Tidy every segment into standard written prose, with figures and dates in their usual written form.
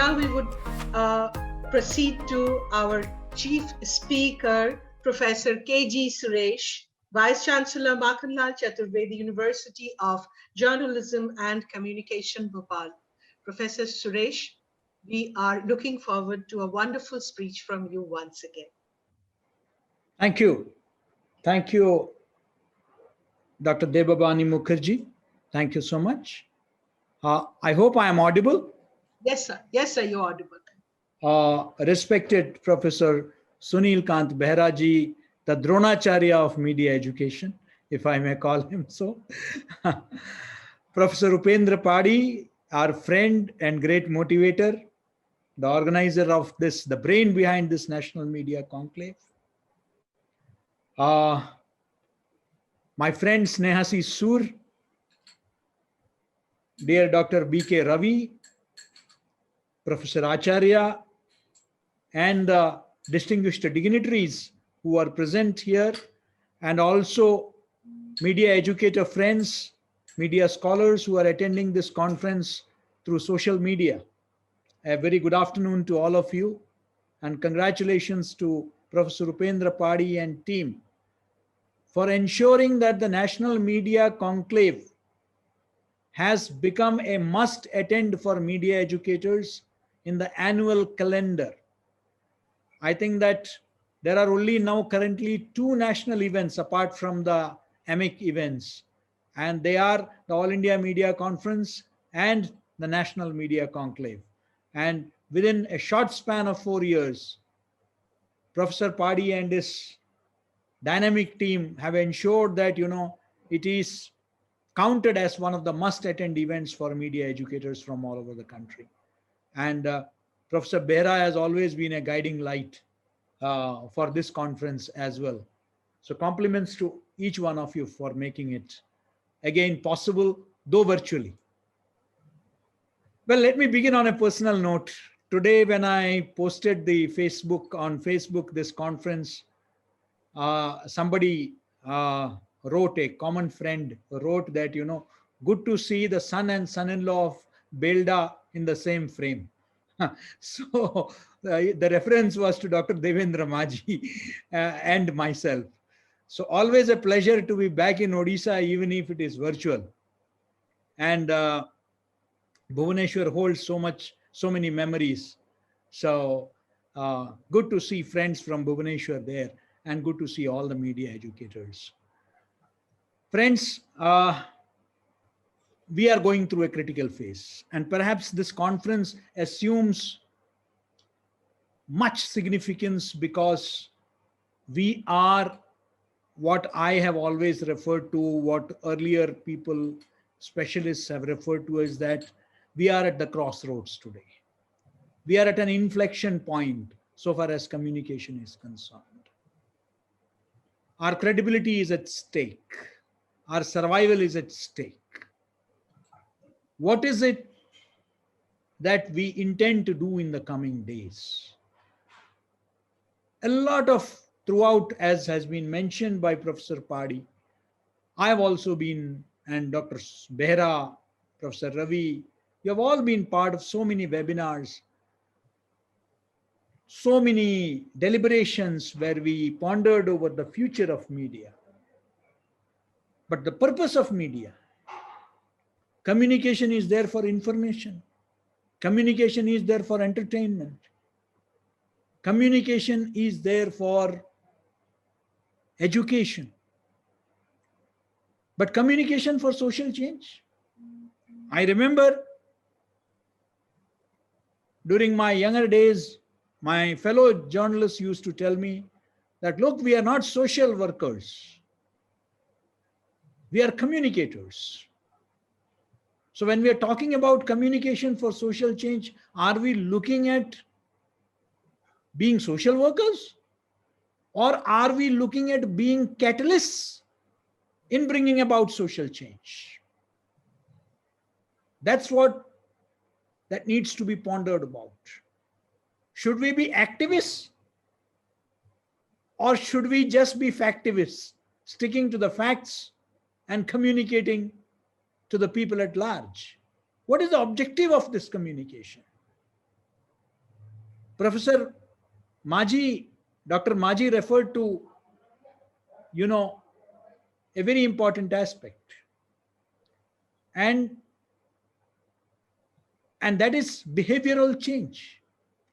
now we would proceed to our chief speaker, Professor K.G. Suresh, Vice Chancellor Makhanlal Chaturvedi, University of Journalism and Communication, Bhopal. Professor Suresh, we are looking forward to a wonderful speech from you once again. Thank you. Thank you, Dr. Debabani Mukherjee. Thank you so much. I hope I am audible. Yes, sir. Yes, sir, you're audible. Respected Professor Sunil Kant Behra ji, the Dronacharya of media education, if I may call him so. Professor Upendra Padi, our friend and great motivator, the organizer of this, the brain behind this National Media Conclave. My friend Snehasi Sur, dear Dr. B.K. Ravi, Professor Acharya, and the distinguished dignitaries who are present here, and also media educator friends, media scholars who are attending this conference through social media. A very good afternoon to all of you, and congratulations to Professor Upendra Padi and team for ensuring that the National Media Conclave has become a must attend for media educators in the annual calendar. I think that there are only now currently 2 national events apart from the AMIC events, and they are the All India Media Conference and the National Media Conclave. And within a short span of 4 years, Professor Padi and his dynamic team have ensured that, it is counted as one of the must attend events for media educators from all over the country. And Professor Behra has always been a guiding light for this conference as well. So compliments to each one of you for making it again possible, though virtually. Well, let me begin on a personal note. Today, when I posted on Facebook this conference, somebody wrote, a common friend wrote that, good to see the son and son-in-law of Belda in the same frame. So the reference was to Dr. Devendra Maji and myself. So always a pleasure to be back in Odisha, even if it is virtual. And Bhubaneswar holds so many memories. So good to see friends from Bhubaneswar there, and good to see all the media educators. Friends, we are going through a critical phase, and perhaps this conference assumes much significance because we are what I have always referred to, what earlier people, specialists have referred to as that we are at the crossroads today. We are at an inflection point so far as communication is concerned. Our credibility is at stake. Our survival is at stake. What is it that we intend to do in the coming days? A lot of throughout, as has been mentioned by Professor Padi, I have also been, and Dr. Behra, Professor Ravi, you have all been part of so many webinars, so many deliberations where we pondered over the future of media. But the purpose of media, communication is there for information. Communication is there for entertainment. Communication is there for education. But communication for social change. I remember during my younger days, my fellow journalists used to tell me that, look, we are not social workers. We are communicators. So when we are talking about communication for social change, are we looking at being social workers? Or are we looking at being catalysts in bringing about social change? That's what that needs to be pondered about. Should we be activists? Or should we just be factivists, sticking to the facts and communicating to the people at large? What is the objective of this communication? Professor Maji, Dr. Maji referred to, a very important aspect. And that is behavioral change,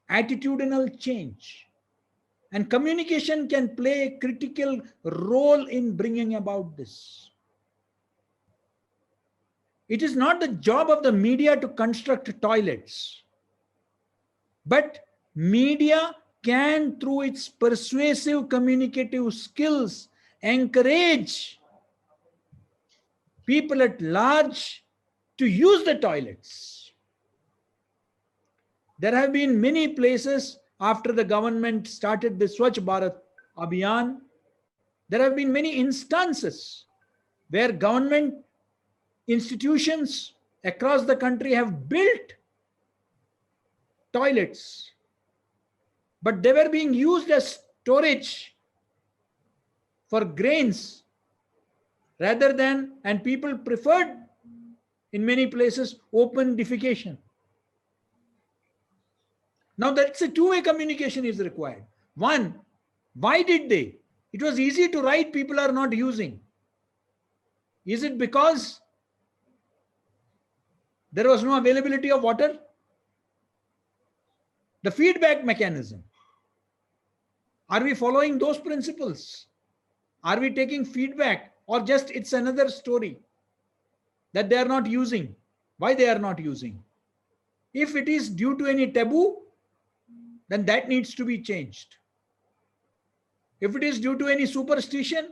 attitudinal change. And communication can play a critical role in bringing about this. It is not the job of the media to construct toilets, but media can, through its persuasive communicative skills, encourage people at large to use the toilets. There have been many places after the government started the Swachh Bharat Abhiyan. There have been many instances where government institutions across the country have built toilets, but they were being used as storage for grains rather than, and people preferred in many places open defecation. Now that's a two-way communication is required. One, why did they? It was easy to write, people are not using. Is it because there was no availability of water? The feedback mechanism. Are we following those principles? Are we taking feedback, or just it's another story that they are not using? Why they are not using? If it is due to any taboo, then that needs to be changed. If it is due to any superstition,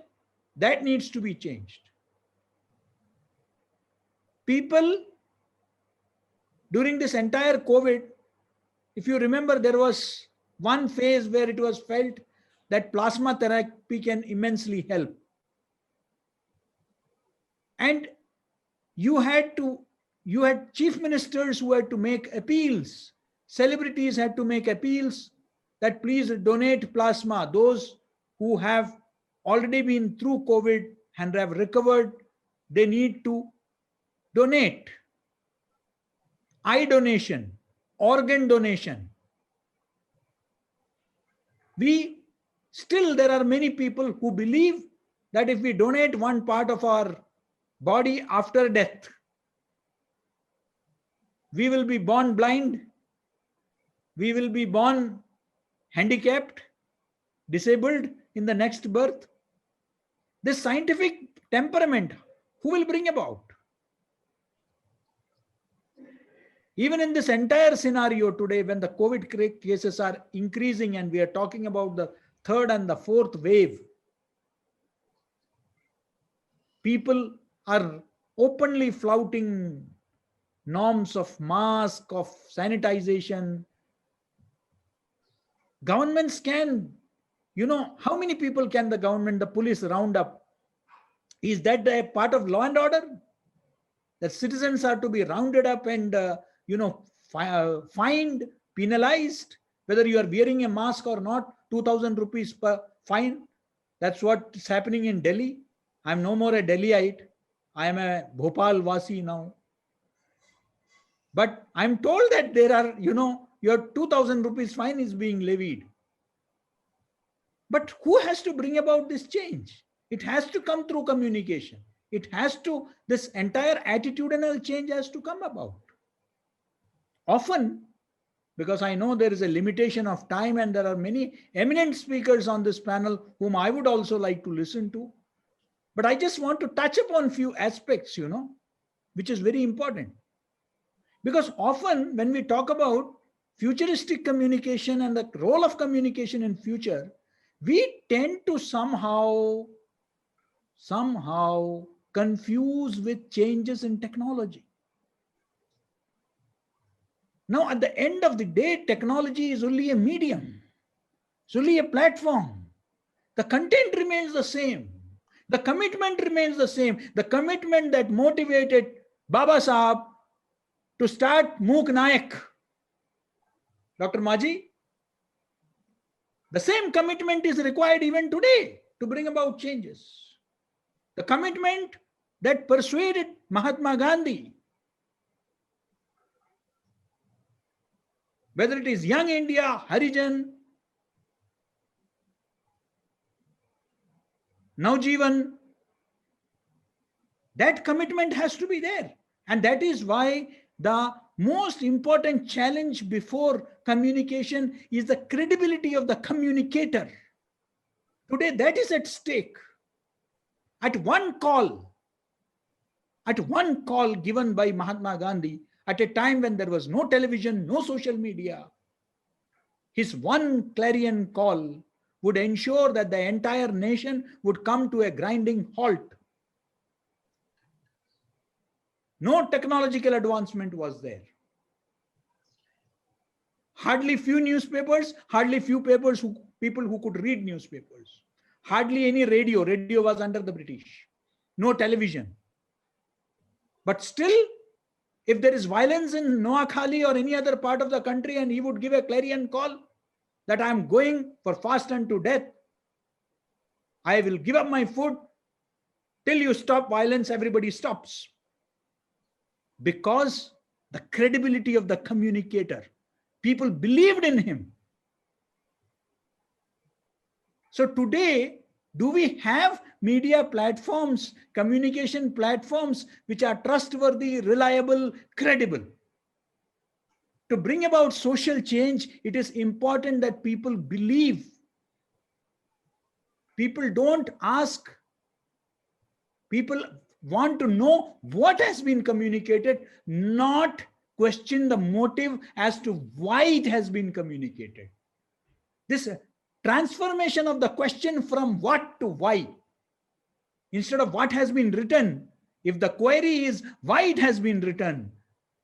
that needs to be changed. People during this entire COVID, if you remember, there was one phase where it was felt that plasma therapy can immensely help. And you had chief ministers who had to make appeals. Celebrities had to make appeals that please donate plasma. Those who have already been through COVID and have recovered, they need to donate. Eye donation, organ donation. There are many people who believe that if we donate one part of our body after death, we will be born blind, we will be born handicapped, disabled in the next birth. This scientific temperament, who will bring about? Even in this entire scenario today, when the COVID cases are increasing and we are talking about the third and the fourth wave, people are openly flouting norms of mask, of sanitization. Governments can, how many people can the government, the police round up? Is that a part of law and order? That citizens are to be rounded up and fined, penalized, whether you are wearing a mask or not, 2,000 rupees per fine. That's what's happening in Delhi. I'm no more a Delhiite. I am a Bhopal Vasi now. But I'm told that there are, your 2,000 rupees fine is being levied. But who has to bring about this change? It has to come through communication. This entire attitudinal change has to come about. Often, because I know there is a limitation of time and there are many eminent speakers on this panel whom I would also like to listen to, but I just want to touch upon a few aspects, which is very important. Because often when we talk about futuristic communication and the role of communication in future, we tend to somehow confuse with changes in technology. Now, at the end of the day, technology is only a medium. It's only a platform. The content remains the same. The commitment remains the same. The commitment that motivated Baba Sahab to start MOOC Nayak. Dr. Maji, the same commitment is required even today to bring about changes. The commitment that persuaded Mahatma Gandhi. whether it is Young India, Harijan, Naujeevan, that commitment has to be there. And that is why the most important challenge before communication is the credibility of the communicator. Today, that is at stake. At one call given by Mahatma Gandhi, at a time when there was no television, no social media, his one clarion call would ensure that the entire nation would come to a grinding halt. No technological advancement was there. Hardly few newspapers, hardly few people who could read newspapers. Hardly any radio. Radio was under the British. No television. But still, if there is violence in Noakhali or any other part of the country, and he would give a clarion call that I am going for fast unto death, I will give up my food till you stop violence, everybody stops. Because the credibility of the communicator, people believed in him. So today, do we have media platforms, communication platforms, which are trustworthy, reliable, credible? To bring about social change, it is important that people believe. People don't ask. People want to know what has been communicated, not question the motive as to why it has been communicated. This transformation of the question from what to why, instead of what has been written, if the query is why it has been written,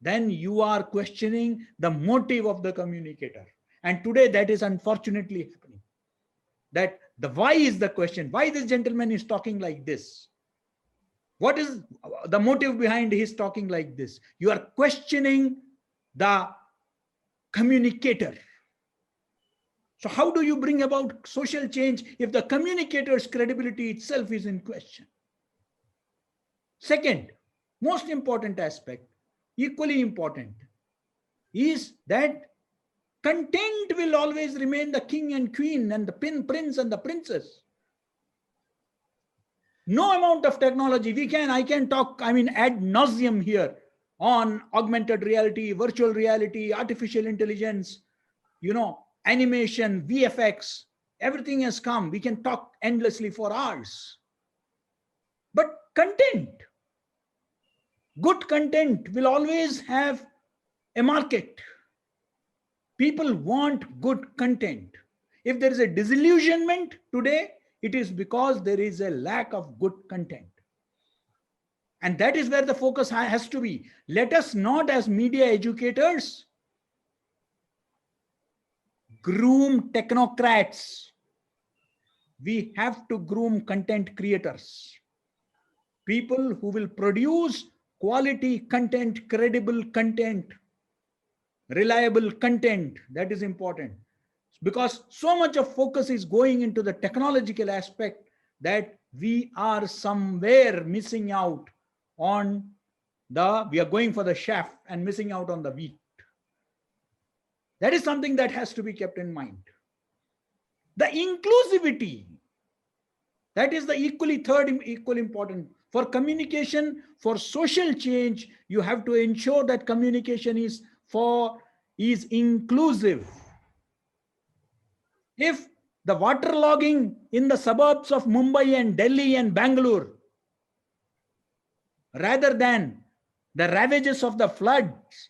then you are questioning the motive of the communicator. And today that is unfortunately happening. That the why is the question. Why this gentleman is talking like this? What is the motive behind his talking like this? You are questioning the communicator. So how do you bring about social change if the communicator's credibility itself is in question? Second, most important aspect, equally important, is that content will always remain the king and queen and the prince and the princess. No amount of technology, I can talk, ad nauseum here on augmented reality, virtual reality, artificial intelligence, animation, VFX, everything has come. We can talk endlessly for hours. But content, good content will always have a market. People want good content. If there is a disillusionment today, it is because there is a lack of good content. And that is where the focus has to be. Let us not, as media educators, groom technocrats. We have to groom content creators. People who will produce quality content, credible content, reliable content. That is important. Because so much of focus is going into the technological aspect that we are somewhere missing out on we are going for the chaff and missing out on the wheat. That is something that has to be kept in mind. The inclusivity, that is the equally important. For communication, for social change, you have to ensure that communication is inclusive. If the waterlogging in the suburbs of Mumbai and Delhi and Bangalore, rather than the ravages of the floods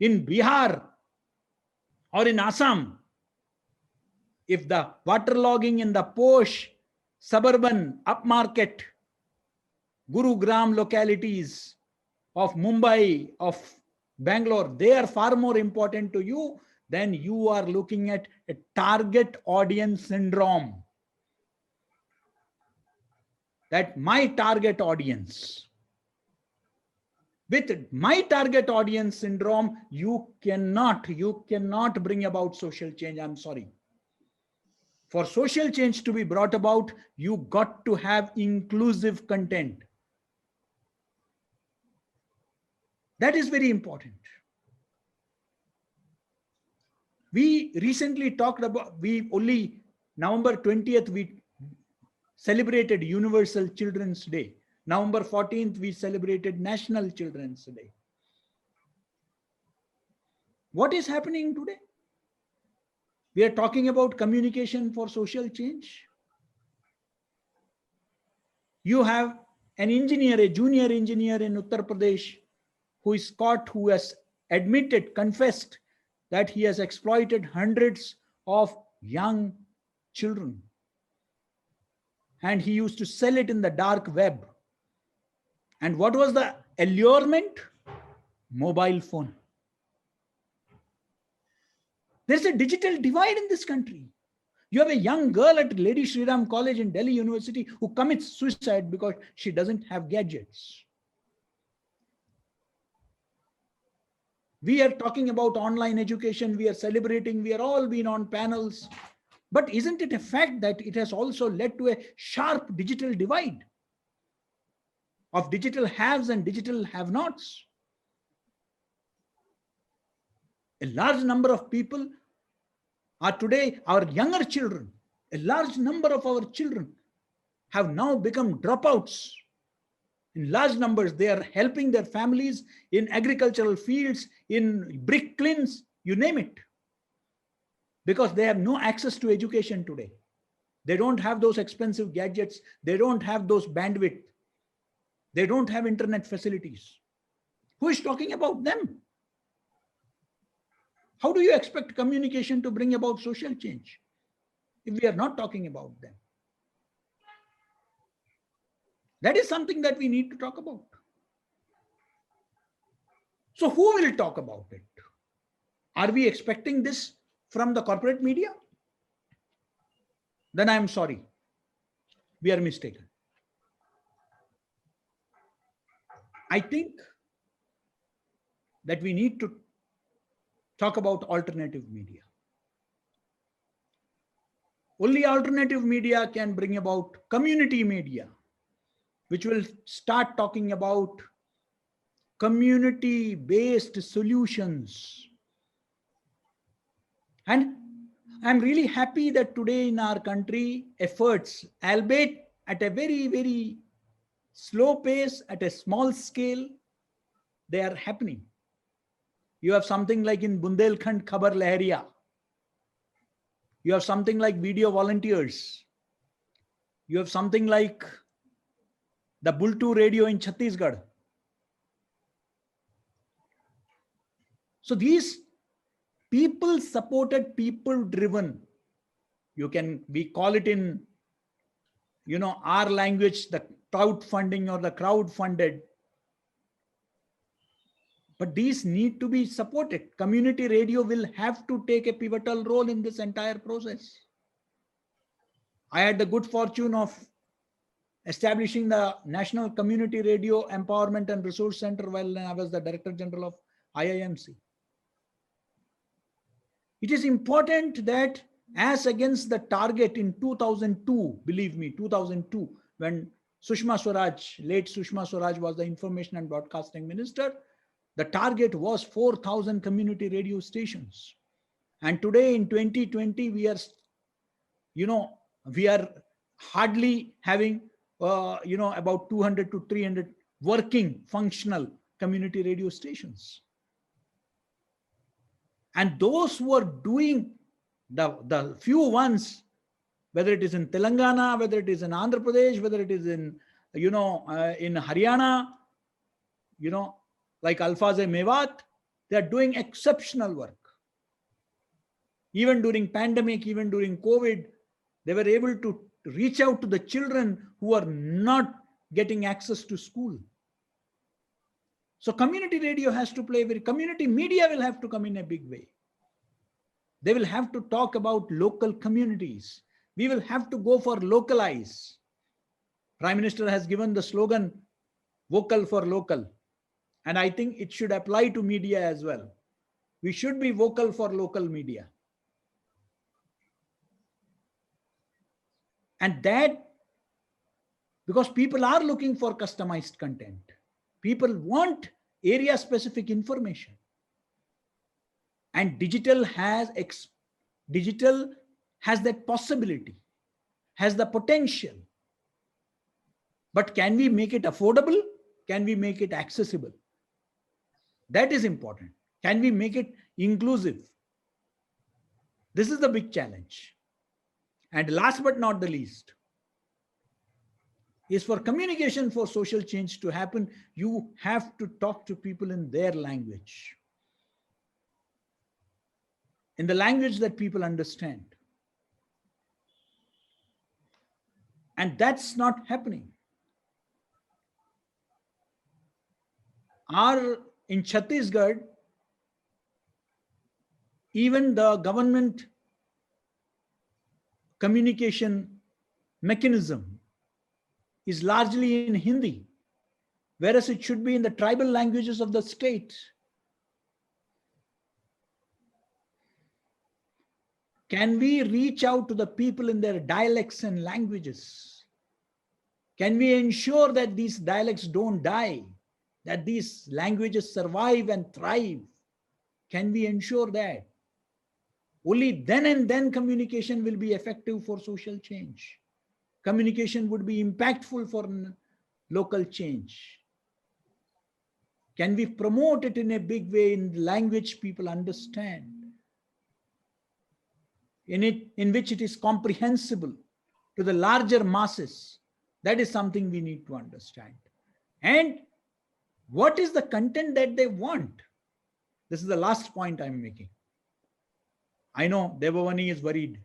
in Bihar or in Assam, if the waterlogging in the posh, suburban, upmarket, Gurugram localities of Mumbai, of Bangalore, they are far more important to you, then you are looking at a target audience syndrome. That my target audience. With my target audience syndrome, you cannot bring about social change. I'm sorry. For social change to be brought about, you got to have inclusive content. That is very important. We recently talked about, November 20th, we celebrated Universal Children's Day. November 14th, we celebrated National Children's Day. What is happening today? We are talking about communication for social change. You have an engineer, a junior engineer in Uttar Pradesh, who is caught, who has admitted, confessed that he has exploited hundreds of young children. And he used to sell it in the dark web. And what was the allurement? Mobile phone. There's a digital divide in this country. You have a young girl at Lady Shri Ram College in Delhi University who commits suicide because she doesn't have gadgets. We are talking about online education. We are celebrating. We are all been on panels. But isn't it a fact that it has also led to a sharp digital divide of digital haves and digital have-nots? A large number of people are today our younger children. A large number of our children have now become dropouts. In large numbers, they are helping their families in agricultural fields, in brick kilns, you name it. Because they have no access to education today. They don't have those expensive gadgets. They don't have those bandwidth. They don't have internet facilities. Who is talking about them? How do you expect communication to bring about social change if we are not talking about them? That is something that we need to talk about. So who will talk about it? Are we expecting this from the corporate media? Then I am sorry. We are mistaken. I think that we need to talk about alternative media. Only alternative media can bring about community media, which will start talking about community-based solutions. And I'm really happy that today in our country, efforts, albeit at a very, very slow pace, at a small scale, they are happening. You have something like in Bundelkhand Khabar Lahariya. You have something like video volunteers. You have something like the Bultu radio in Chhattisgarh. So these people supported, people driven. We call it in, our language, the crowdfunding or the crowd funded. But these need to be supported. Community radio will have to take a pivotal role in this entire process. I had the good fortune of establishing the National Community Radio Empowerment and Resource Center while I was the Director General of IIMC. It is important that as against the target in 2002, believe me, 2002, when Sushma Swaraj, late Sushma Swaraj was the Information and Broadcasting Minister, the target was 4,000 community radio stations. And today in 2020, we are hardly having, about 200 to 300 working, functional community radio stations. And those who are doing the few ones, whether it is in Telangana, whether it is in Andhra Pradesh, whether it is in, in Haryana, like Alfaz Mewat, they are doing exceptional work. Even during pandemic, even during COVID, they were able to reach out to the children who are not getting access to school. So community radio has to play community media will have to come in a big way. They will have to talk about local communities. We will have to go for localize. Prime Minister has given the slogan, vocal for local. And I think it should apply to media as well. We should be vocal for local media. And that, because people are looking for customized content. People want area-specific information. And digital has that possibility, has the potential. But can we make it affordable? Can we make it accessible? That is important. Can we make it inclusive? This is the big challenge. And last but not the least, is for communication for social change to happen, you have to talk to people in their language, in the language that people understand. And that's not happening. In Chhattisgarh, even the government communication mechanism is largely in Hindi, whereas it should be in the tribal languages of the state. Can we reach out to the people in their dialects and languages? Can we ensure that these dialects don't die, that these languages survive and thrive? Can we ensure that? Only then and then communication will be effective for social change. Communication would be impactful for local change. Can we promote it in a big way in language people understand? In which it is comprehensible to the larger masses? That is something we need to understand. And what is the content that they want? This is the last point I'm making. I know Devavani is worried.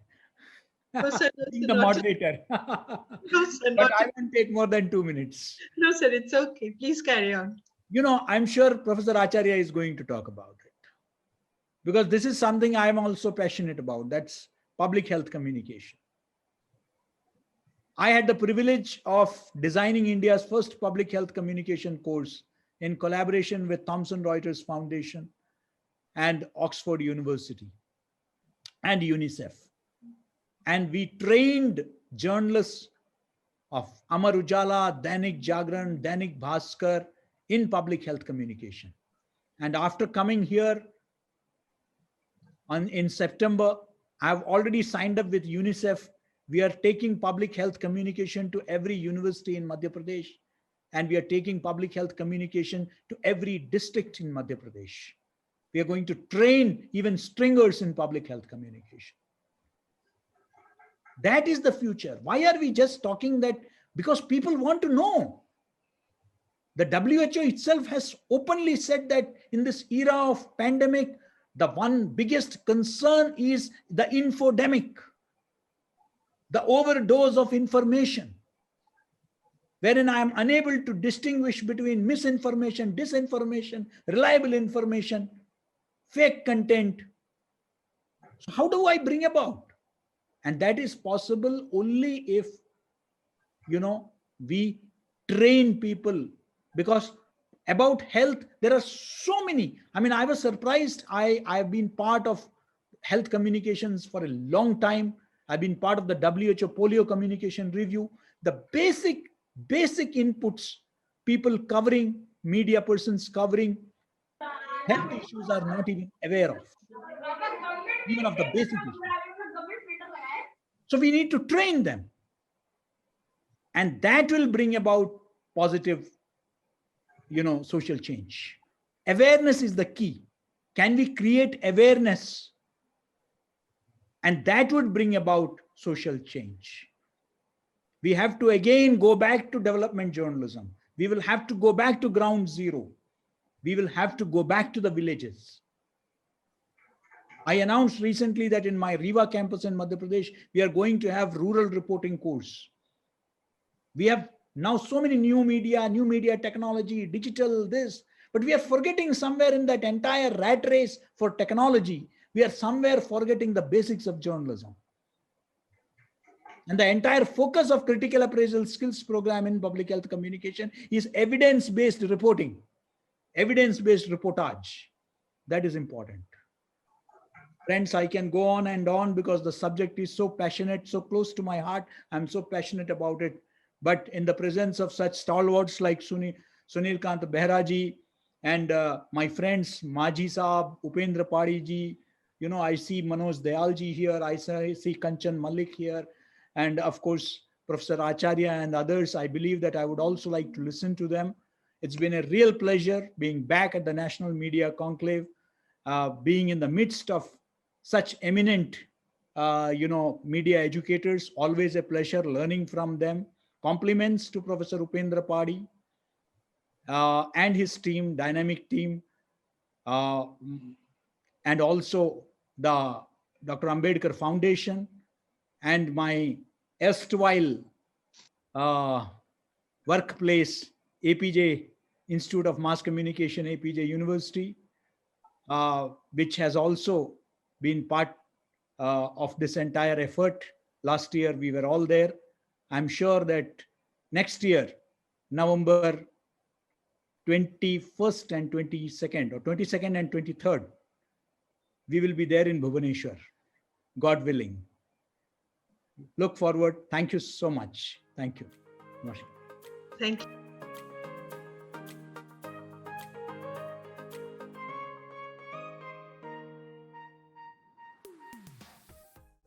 No, sir, Being the moderator. No, sir, But I won't take more than 2 minutes. No, sir, it's okay. Please carry on. I'm sure Professor Acharya is going to talk about it. Because this is something I'm also passionate about. That's public health communication. I had the privilege of designing India's first public health communication course in collaboration with Thomson Reuters Foundation and Oxford University and UNICEF. And we trained journalists of Amar Ujala, Dainik Jagran, Dainik Bhaskar in public health communication. And after coming here in September, I've already signed up with UNICEF. We are taking public health communication to every university in Madhya Pradesh, and we are taking public health communication to every district in Madhya Pradesh. We are going to train even stringers in public health communication. That is the future. Why are we just talking that? Because people want to know. The WHO itself has openly said that in this era of pandemic, the one biggest concern is the infodemic, the overdose of information, wherein I am unable to distinguish between misinformation, disinformation, reliable information, fake content. So how do I bring about? And that is possible only if, we train people, because about health, there are so many. I was surprised. I've been part of health communications for a long time. I've been part of the WHO polio communication review. The basic inputs, people covering, media persons covering health issues are not even aware of, even of the basic issues. So we need to train them. And that will bring about positive, social change. Awareness is the key. Can we create awareness? And that would bring about social change. We have to again go back to development journalism. We will have to go back to ground zero. We will have to go back to the villages. I announced recently that in my Riva campus in Madhya Pradesh, we are going to have rural reporting course. We have now so many new media technology, digital, this, but we are forgetting somewhere in that entire rat race for technology, we are somewhere forgetting the basics of journalism. And the entire focus of critical appraisal skills program in public health communication is evidence-based reporting, evidence-based reportage. That is important. Friends, I can go on and on because the subject is so passionate, so close to my heart. I'm so passionate about it. But in the presence of such stalwarts like Sunil Kant Behra ji and my friends Maji Saab, Upendra Padi ji, I see Manoj Dayal ji here, I see Kanchan Malik here, and of course, Professor Acharya and others. I believe that I would also like to listen to them. It's been a real pleasure being back at the National Media Conclave, being in the midst of such eminent, media educators. Always a pleasure learning from them. Compliments to Professor Upendra Padi and his team, dynamic team, uh, and also the Dr. Ambedkar Foundation and my erstwhile uh, workplace, APJ Institute of Mass Communication, APJ University, which has also been part of this entire effort. Last year, we were all there. I'm sure that next year, November 21st and 22nd, or 22nd and 23rd, we will be there in Bhubaneswar, God willing. Look forward. Thank you so much. Thank you. Thank you.